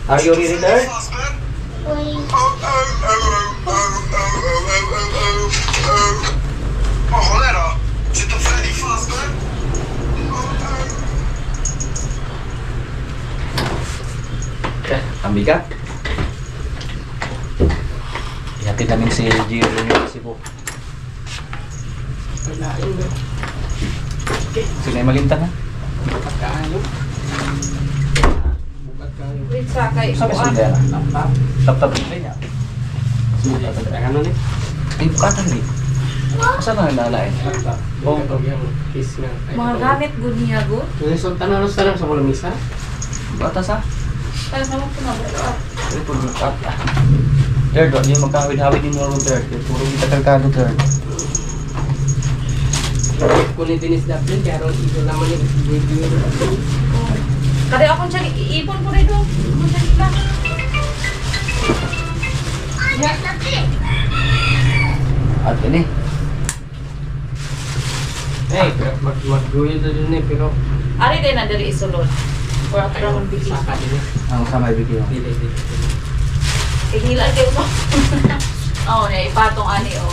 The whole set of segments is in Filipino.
Are you ready, sir? Ang bigat. Ihatid namin si Gio yung Cebu. Sino yung malintang ha? Wait, sakay. Sabi sa mga tap-tap nila niya. Ano ni? Ay, patang ni. Saan na nalalain? Oh, kiss nga. Mga gamit, good niya, good. So, tanong sa kulamisa? Batas ha? Kaya sa mga pinabala. Ito po yung cut. Third, hindi yung magkawid-hawid din mo rin third. Puro kita kalkado third. Kung ni Dennis Dublin, kaya ron ito naman yung video. Kada akong siya, iipon ko rin doon. At ini. Eh, mag-guyo na dun eh, pero... Ari din na dali isulod. Or at ramon bigis. Saka din eh. Ang samay bigyan. Dili. Ihilan kayo mo. Oo, na ipatong ani o.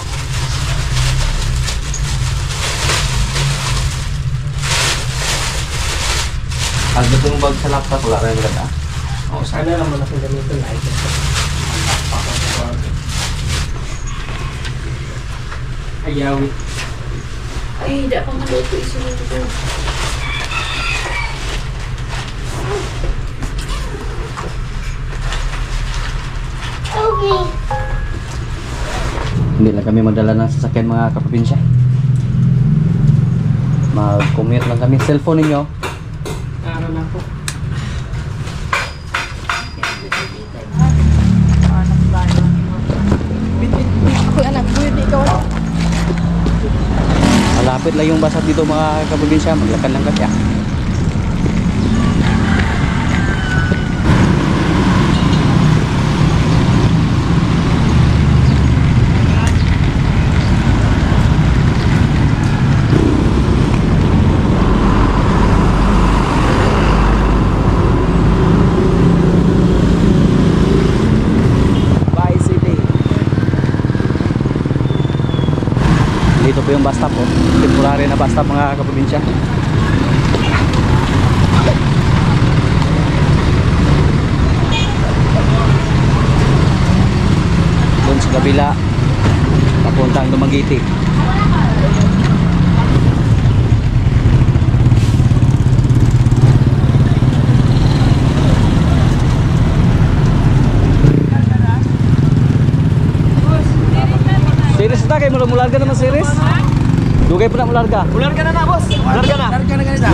Ang gusto mong bag sa laptop, wala rin maganda. Oo, Sana naman akong gamitin na ito. Ayawi. Ay, hindi ako maluto isulod ko. Hindi lang kami magdala ng sasakyan mga kaprobinsya. Mag-commute lang kami. Cellphone ninyo. Araw na po. Malapit lang yung basa dito mga kaprobinsya. Maglakad lang kasi. Dito po yung bus stop, temporary na bus stop mga kaprobinsya. Doon sa kabila papuntang Dumaguete. Series na kayo, mularga naman series. Dugay po na mularga. Mularga na boss. Mularga na. Mularga na ganito.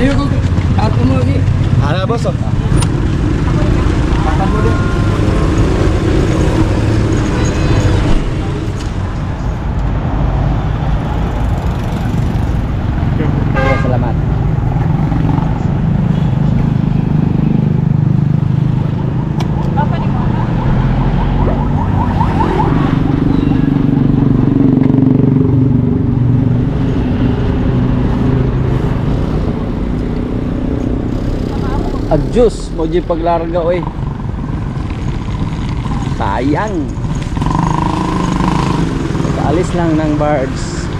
Liyo ko. Ako mo lagi. Ano boss? Papan mo din. Salamat. Adjust mo di paglarga oy. Sayang. Kaalis lang ng birds.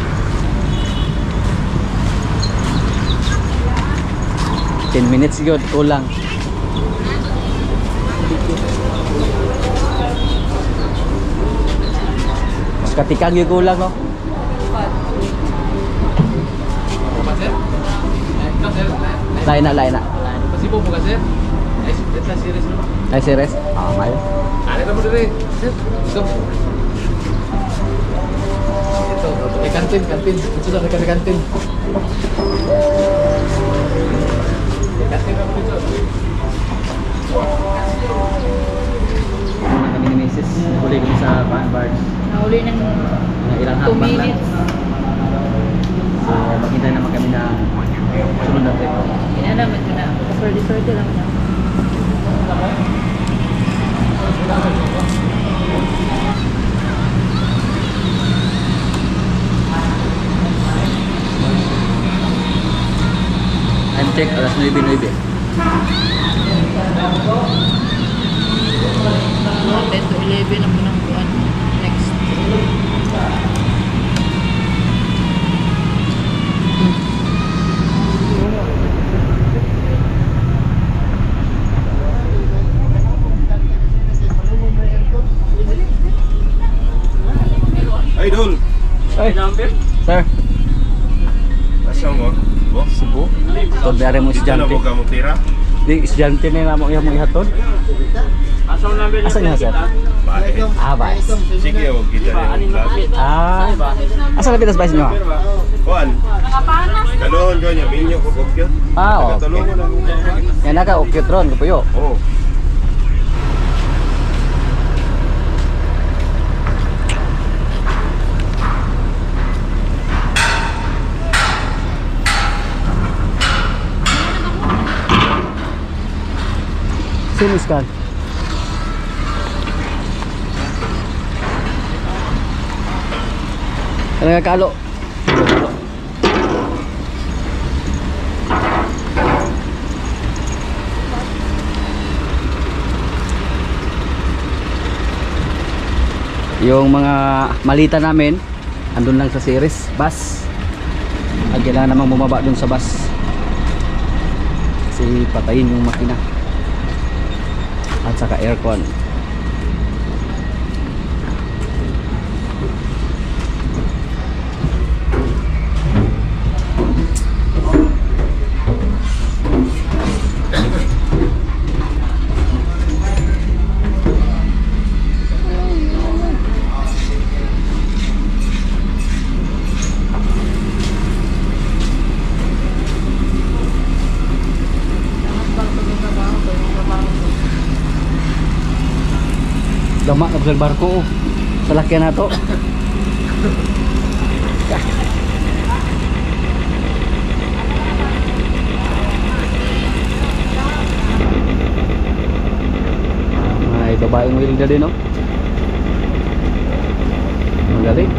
Ten minutes yun, kulang. Mas katikang yung kulang no. Lain na. Pasipo po kasi. Ay, series naman. Ay, series? May. Ano naman rin? Sir, ito. Ito, may kantin. Ito na, may kantin. May kantin naman ito. Kami ni Mrs. Huli kami sa Barnes. Nahuli ng Ilang 2 hakbang lang. minutes. So, maghintay naman kami na sunod na trip. Yan naman yun na. Swerte lang na. check alas 9:09. 10 to 11 ang punang buwan. Next. Idol, Ay, sir. asa mo? Bo? Cebu. Ito dari mo Dito na estudyante. mo ka mo tira? Di estudyante na mo iya mo ihatod. Asa niya sir? Bae. Ah, bais. Sige, huwag kita rin yung vlog. Ah. Asa lapitas bais niyo? Kuan, Nakapanas. kanon ko niya, minyo ko kokyo. Ah, okay. Katulungan lang. Yan naka okay ron ko yo. Oo. Sinis kan. Ano nga kalo? Yung mga malita namin andun lang sa series bus. At kailangan namang bumaba dun sa bus kasi patayin yung makina at saka aircon. Dama na sa barko oh. Sa lakyan na to. May babaeng wilda din oh. Magaling.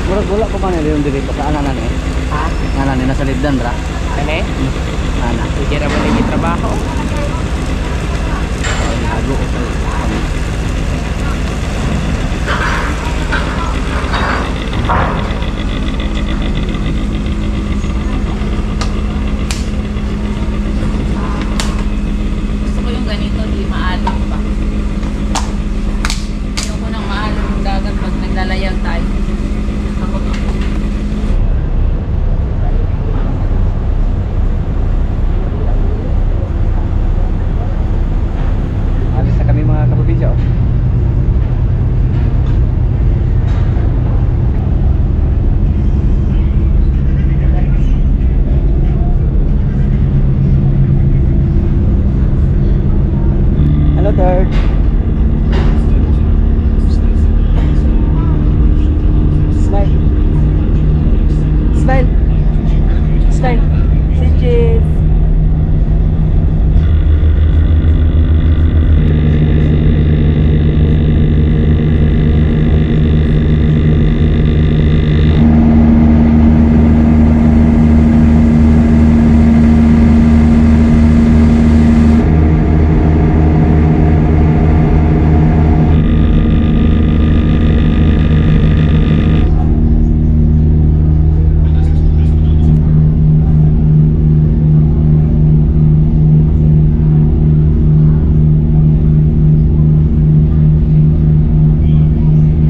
Murag-gula pa man yung dito sa ananan eh. Ha? Nga na nasa libdan bra. Kani? Ana. Hindi naman lagi trabaho. Hago ko sa Gusto ko yung ganito, di maalon pa. Yung ko nang maalon yung dagat pag naglalayag tayo. Takot ako. alis na kami mga kaprobinsya oh. Hello third. Smile. Smile. Smile. Say cheese.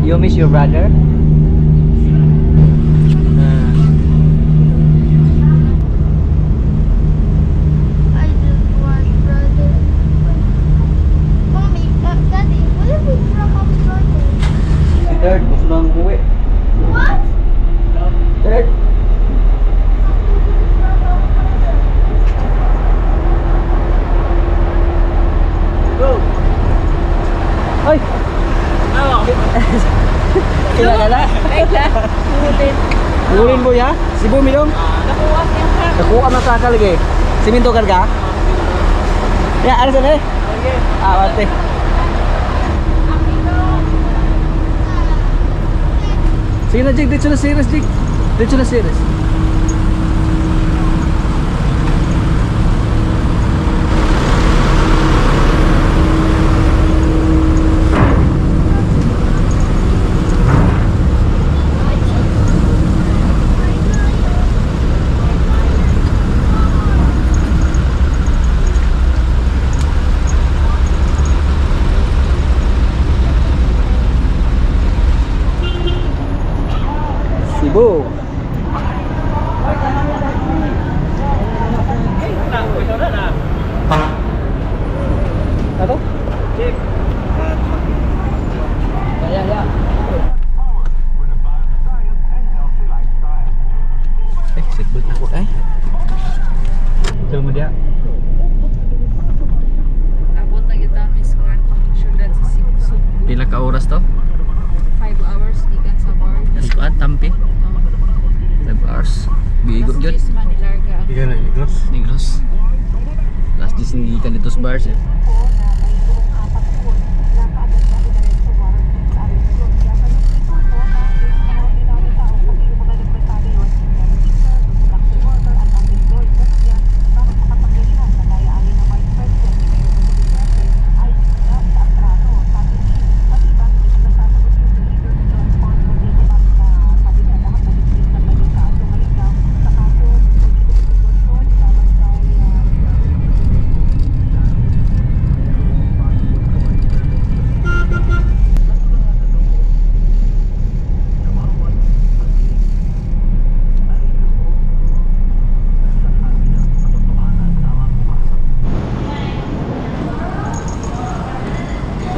You miss your brother? I just want brother. Mommy, Daddy, what if we drop off brother? Si third, gusto nang umuwi. What? Third? Go! Ay! Kailan na? Ulin mo ya? Cebu milong? Nakuha siya ka. Nakuha na sa lagi. Siminto karga? Ya, ano sa eh? Ah, ate. Sige na, Jig. Dito na series, Jig. Dito na series. Cebu. Ano? Check. Ya. Seatbelt ako Ito mo dia. Abot na kita Miss Kwan syudad sa Cebu. Pila ka oras to? 5 hours gikan sa bar. Squad Tampi. 5 hours. Bigot gyud. Mas man ilarga. Ikan na, Negros. Negros. Last disinggikan dito sa bars eh.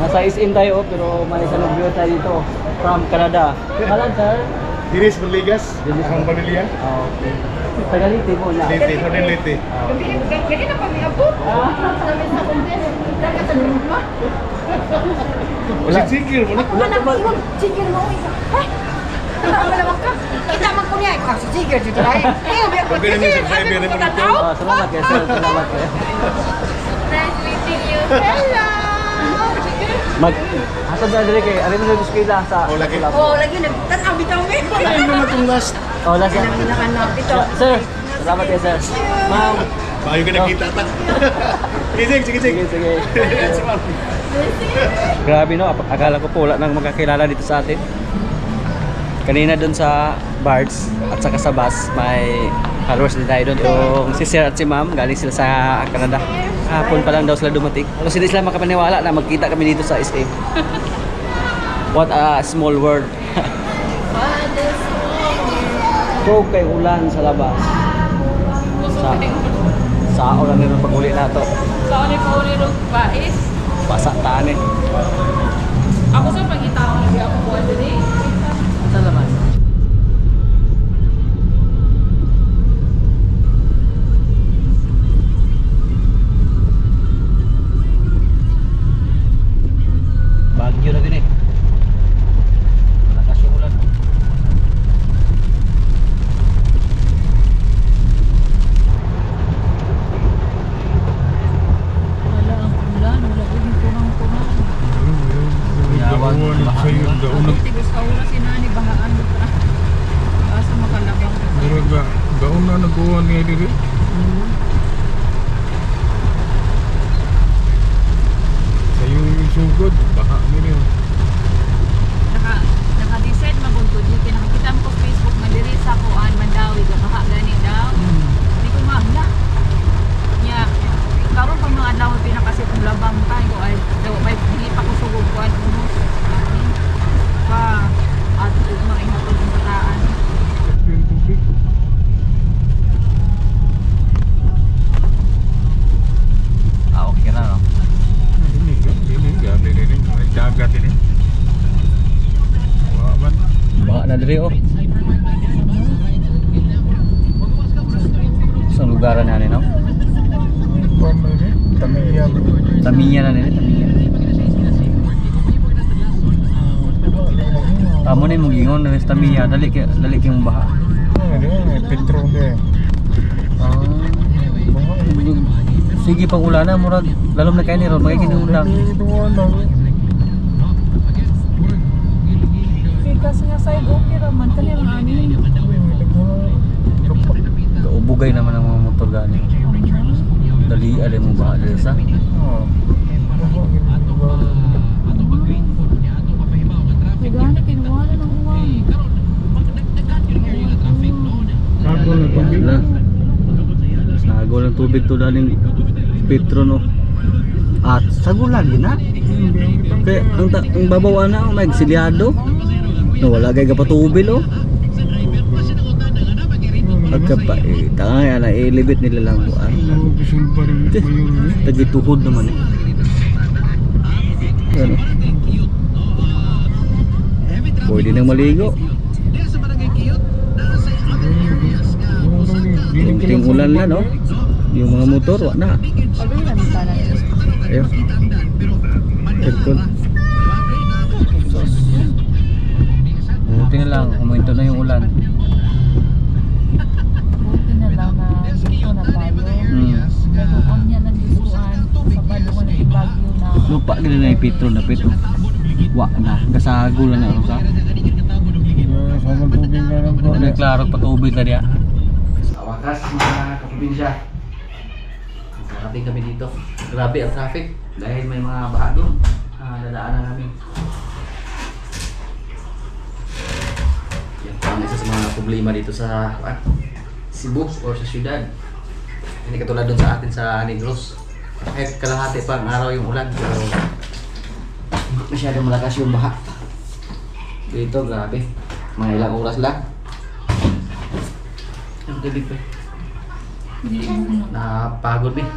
Nasa SM tayo pero may salubyo tayo dito from Canada. Halan sir? Diris Berligas, Diris ang pamilya. Okay. Tagalite mo na. Liti, Northern Liti. Gani na kami abot. Sabi sa contest. Daga sa luma. Wala. Sikil mo na. Wala na mo. Chicken mo isa. Ay. Malawak ka. Kita man ko niya ko sa chicken dito ay. Eh, biya ko. Pagkano niyo subscriber na mga ito? Salamat kayo sir. Salamat kayo. Nice meeting you. Hello. Hasad na dali kay ari na eskwela sa Oh, lagi. Oh, lagi nagtanaw bitaw mi. Ay, naman itong last. Oh, last yan. Nakanak bitaw. Sir, salamat kayo sir. Ma'am. Bayo ka nakita ta. Sige. Sige. Grabe no, akala ko po wala nang makakilala dito sa atin. Kanina doon sa Bards at saka sa bus, may followers din tayo doon. Yung si Sir at si Ma'am, galing sila sa Canada. Hapon pa lang daw sila dumating. Kasi hindi sila makapaniwala na magkita kami dito sa SM. What a small world. So, kay ulan sa labas. Sa ulan nito pag-uli na to. Sa ni po ni Bais. Basa taan eh. Ako sa pagkita ko lagi ako buwan din eh. Sa labas. Bagyo na din eh. Malakas yung ulan. Wala ang ulan, wala ko yung punang-punang. Yawag, baha. Tigos ka ulan si Nani, bahaan mo pa. Asa makalabang ka. Mura gaon na nagkuhan niya diri. Sayo yung sugod, baka mo niyo. Naka-decide magunto di nakikita mo ko Facebook madiri sa kuan Mandawi ga baha gani daw. Di ko maabla. Nya karon pa mga adlaw pinakasit ng labang tayo ay daw may pili pa ko sugod kuan unos. Amin. Pa at mga inatod ng bataan. Yung tubig. Okay na no? Dili. May dagat ini. Wala man. Baha na diri oh. Isang lugaran na no? Kuan na ini. Tamiya. Tamiya na nila, Tamiya. Amo na yung gingon na sa Tamiya, dali kayong baha. May petro de. Sige pang ulana, murag lalom na kayo ni Ron, magiging ulang. Kasi nga side okay raman kanila ang ani. Ubugay naman ang mga motor gani. Dali alay mo ba dali sa? Gani kinuwala ng uwan. Wala. Sagol ng tubig to daling Petro no. At sagulan din na. Kaya ang babawa na may silyado. No wala kay kapatubil oh. Pagka tanga na ilibit nila lang buan. Tagituhod naman eh. Ano? Pwede nang maligo. Kunting ulan na no. Yung mga motor wa na. Pagay na mi sana. Ayun. Aircon. Buti na lang, uminto na yung ulan. Buti na lang na dito na tayo. Pero kung niya nagisuan, pabalungan ng Bagyo na Lupa gila na yung Petro na Petro. Wa na, gasagol na ano sa. Sama tubig na lang po. Ano klaro patubig na diya. Sa wakas mga kaprobinsya. Nakarating kami dito. Grabe ang traffic dahil may mga baha doon. Dadaanan namin. Yan po ang isa sa mga problema dito sa Cebu or sa syudad. Hindi katulad doon sa atin sa Negros. Kahit kalahati pa ang araw yung ulan pero masyadong malakas yung baha. Dito grabe. Mga ilang oras lang. Ang tubig pa. Napagod eh.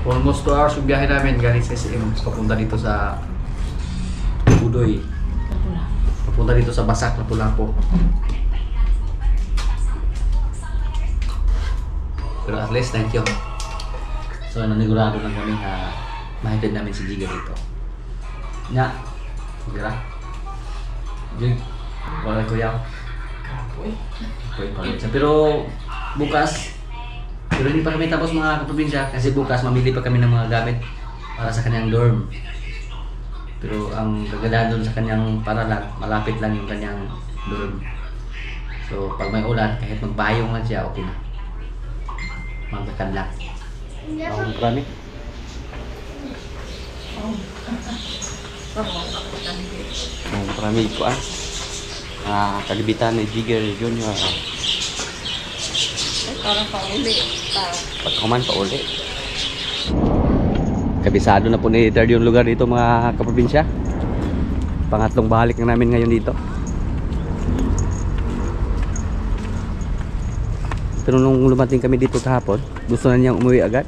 Almost 2 hours yung biyahe namin galing sa SM papunta dito sa Budoy. Papunta dito sa Basak, Lapu-Lapu. Pero at least thank you. So nanigurado lang kami na mahitid namin si Giga dito. Nya, gira. Jig, wala ko yaw. Kapoy. Pero bukas, pero hindi pa kami tapos mga kaprobinsya kasi bukas mamili pa kami ng mga gamit para sa kanyang dorm. Pero ang kagandahan doon sa kanyang paralan, malapit lang yung kanyang dorm. So pag may ulan, kahit magbayong lang siya, okay na. Magkakanlak. Ang marami. Ang marami ko kalibitan ni Jigger Junior. parang pauli. Pagkuman pa uli. Kabisado na po ni Third yung lugar dito mga kaprobinsya. Pangatlong balik na namin ngayon dito. Pero nung lumating kami dito kahapon, gusto na niyang umuwi agad.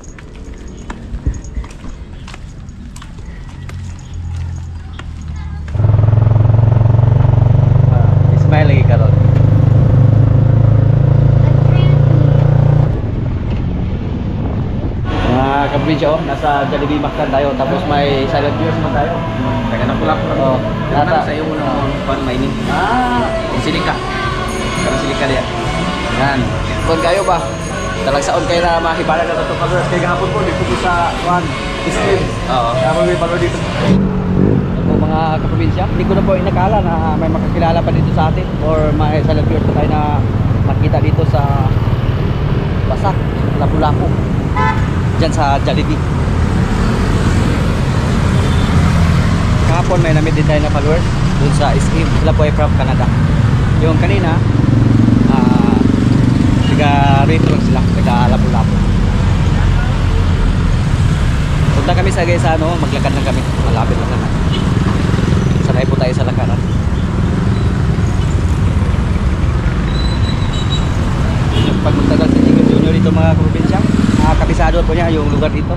Smile lagi ka ron. Mga kaprobinsya, nasa Jollibee Mactan tayo. Tapos may silent viewers naman tayo. Kaya na pula ko. Oh, Nata sa iyo mo ng mining. Silika. Kami silika diya. yan. Kung kayo ba? Talagsaon kayo na mahibala na ito followers. Kaya gahapon po, dito po sa Juan Islim. Oo. Kaya may follower dito. Ito mga kaprobinsya, hindi ko na po inakala na may makakilala pa dito sa atin or may silent viewers na tayo na makita dito sa Basak, Lapu-Lapu. Diyan sa Jollibee. Kahapon may namit din tayo na followers doon sa SM. Sila po ay from Canada. Yung kanina, taga-rito lang sila, taga-Lapu-Lapu. Punta kami sa Gaisano, maglakad lang kami. Malapit lang naman. Sanay po tayo sa lakaran. Pag magtagal sa Chicken Junior dito mga probinsya, kabisado po niya yung lugar dito.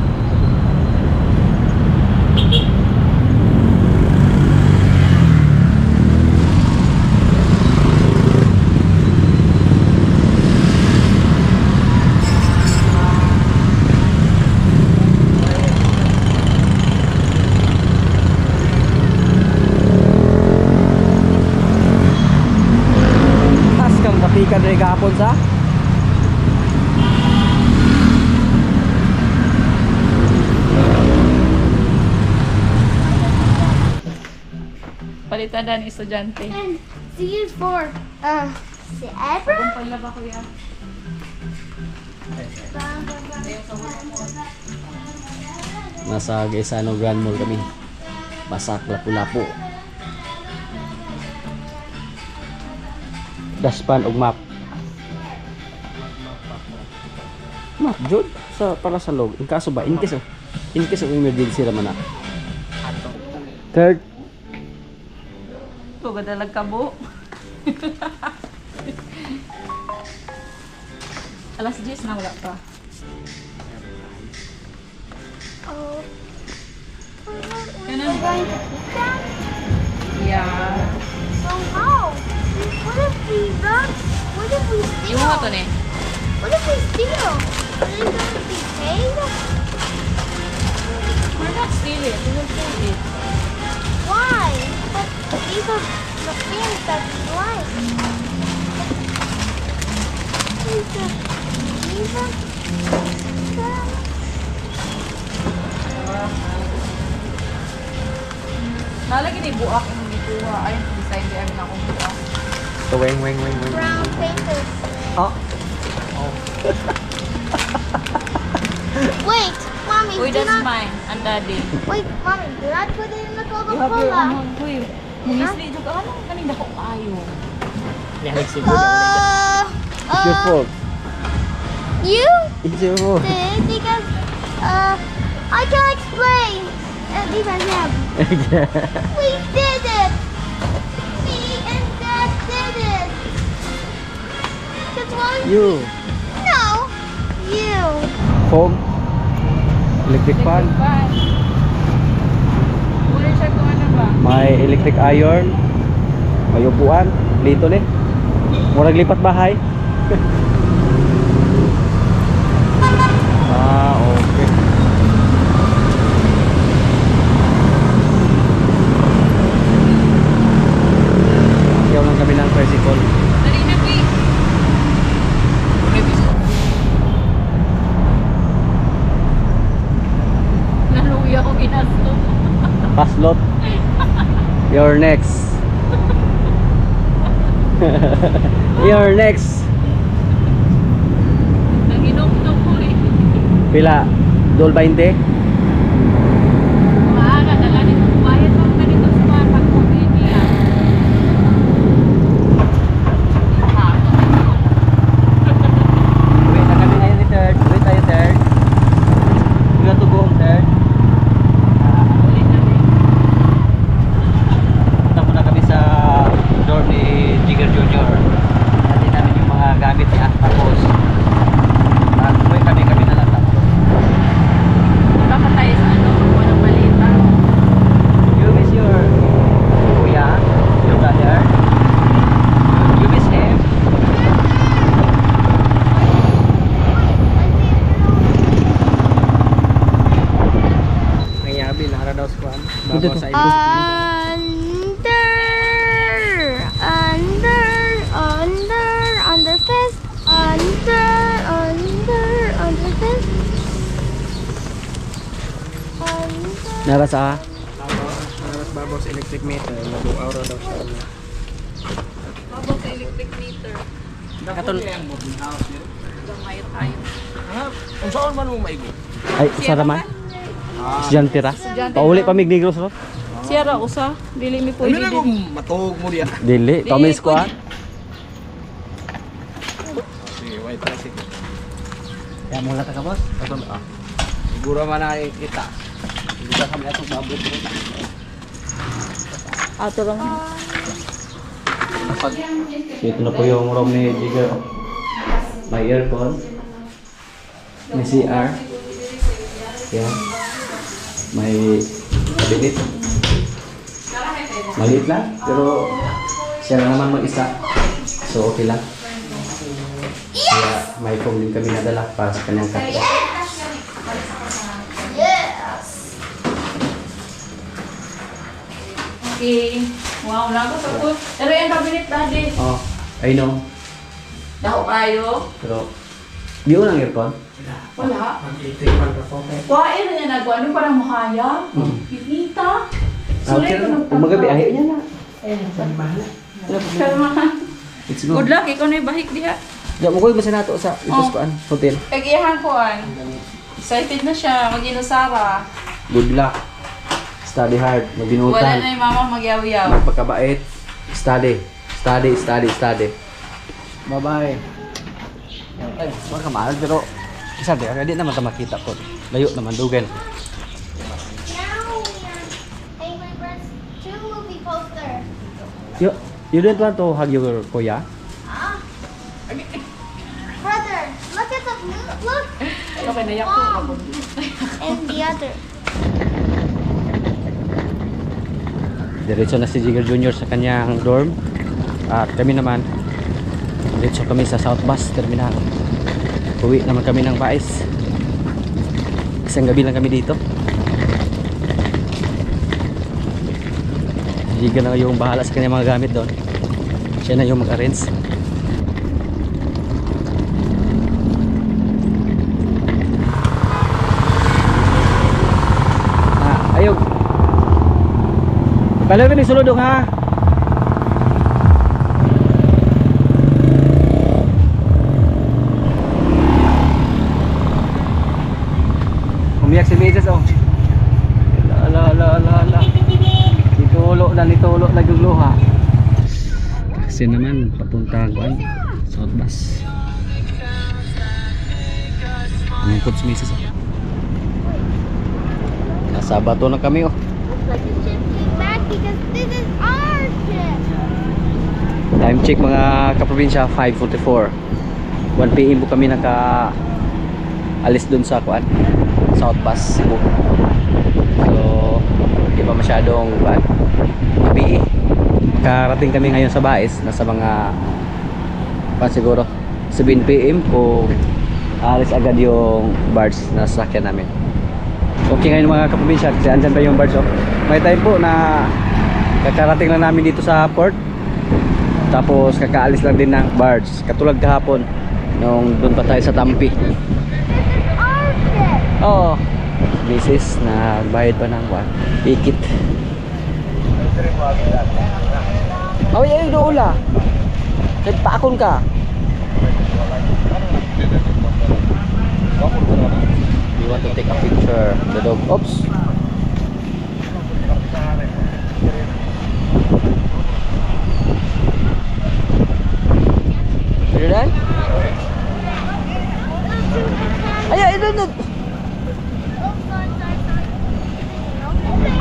Ikan dari kahapon sa Palitan na ni estudyante. And C is for Sierra. Palaba ko yan. Nasa Gaisano Grand Mall kami. Basak lapu-lapu. Daspan og map. Map jud sa para sa log. In kaso ba in case of emergency ra man na. Third. Ito, gadalag kabo. Alas 10 na wala pa. Oh. Ganun. Going to eat that? Yeah. So how? What if we run? What if we steal? Yung mga to ne. What if we steal? Are they going to be paid? We're not stealing. We will steal it. Why? But these are the things that we like. These are Nalagi ni buak yung gikuha. Ay, design di amin akong buak. So weng. brown papers. Oh. Wait, mommy, Uy, do that's not. mine. And daddy. Wait, mommy, do not put it in the You have your Coca-Cola. own. Uy, munisli juga. Anong kaning dako ayo? It's your fault. You It's your fault. did because I can explain. Even him. We did it. Me and Dad did it. That's why. You. No, you. Foam. Electric fan. Muna siya kung ano ba? May electric iron. May upuan. Lito ni. Murag lipat bahay. Okay. Ayaw lang kami ng tricycle. Dali na, Pi. Naluya ko ginasto. Paslot. You're next. You're next. Nanginom-nom ko eh. Pila? Dol 20? Maaga, dala ni kong bayad mo na dito sa mga pag-comment niya. Wait na kami ngayon ni third. Wait tayo third. We got to go home third. Ulit na rin. Punta muna kami sa door ni Jigger Jr. Natin namin yung mga gamit niya. Tapos, uwi kami na lang tatlo. Punta pa tayo sa ano, kung anong balita. You miss your kuya? Your brother? You miss him? Nangyari, nara daw sa kwan. Bago sa Under fist, under fist. Nara sa Mas babaw sa electric meter, mag-aura daw siya. Babang sa electric meter. Katon. Gamay tayo. Kung saan man mo maigo? Ay, sa naman. Estudyante ra. Estudyante Pauli ra. pa mig negros ro. Siyara usa, dili mi pwede Ano na din. kung matog mo diya? Dili, kami squad. Sige, white tricycle. Ya mula ta ka boss. Ito na. Siguro man na kita. Hindi ka kami atong babot. Ato lang. Ito na po yung room ni Jigger. May aircon. May CR. Yan. May cabinet. Maliit lang, pero siya na naman mag-isa. So okay lang. Kaya may phone din kami nadala para sa kanyang kapwa. Okay. Wow, lago sa po. Pero yung cabinet daddy. Oh, I know. Dako kayo. Pero, di ko lang aircon. Wala. Kuhain na niya nagwa. Ano parang muhaya? Pipita. Okay Sulay ko lang. ng Kung magabi, ayaw niya na. Let's go. Good luck, ikaw na yung bahik diha. Diyan mo ko yung nato sa itos ko hotel. Kagiyahan ko an. Excited na siya, mag-inusara. Good luck. Study hard, Wala magbinutan. na yung mama magyaw-yaw. Magpakabait. Study. Study, study, study. Bye-bye. Ay, baka mahal pero isa di, hindi naman ta makita ko. Layo naman dugen. Now we are Angry Birds 2 movie poster. You don't want to hug your kuya? Ah. Brother, look at the look. Okay, nayak ko. Mom. And the other. Diretso na si Jigger Jr. sa kanyang dorm. At kami naman, diretso kami sa South Bus Terminal. Uwi naman kami ng Bais. Isang gabi lang kami dito. Si Jigger na yung bahala sa kanyang mga gamit doon. Siya na yung mag-arrange. Ayog. Balik ni sulod dong ha. Umiyak si Mrs. oh. La. Nitulo na yung luha. Kasi naman papunta ko ay South Bus. Anong coach Mrs. oh. Nasa bato na kami oh. Looks like the ship came back because this is our ship. Time check mga kaprobinsya 5:44. 1 PM po kami naka alis dun sa kuan South Bus Cebu. So di ba masyadong gabi. Karating kami ngayon sa Bais, nasa mga siguro 7 PM kung alis agad yung barge na sasakyan namin. Okay ngayon mga kaprobinsya, kasi andyan pa yung barge oh. May time po na kakarating lang namin dito sa port. Tapos kakaalis lang din ng barge. Katulad kahapon nung doon pa tayo sa Tampi. This is our ship. Oo. Misis na bayad pa ng tikit. Oh, yan yung doon paakon ka. You want to take a picture of the dog? Oops. Are you done? Ay, ay, doon. Oh, sorry. Okay.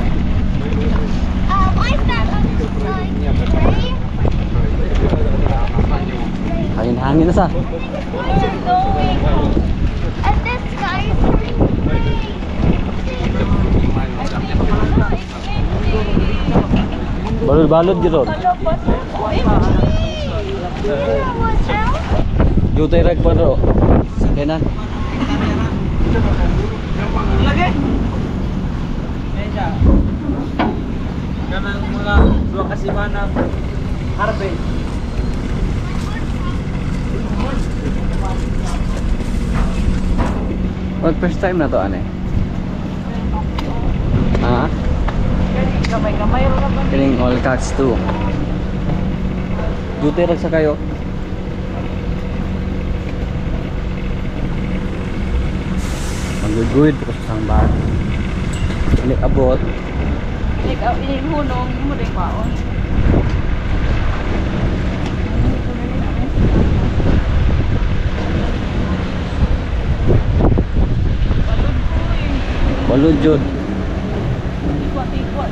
Why is that gray? Hangin-hangin na sa. Where is it going? And this sky is turning gray. Balod-balod gitu. Jutay rag pa ro. Kenan. Lagi. Meja. Kanang mga dua kasimana harbe. What first time na to ane? Ah? Kamay-kamay ro na ba? Kining all cats too. Jutay rag sa kayo. Magugud ko sa bar. Ini abot. Ikaw inihunong mo din kwaon. Balud jud. Tikwa-tikwa.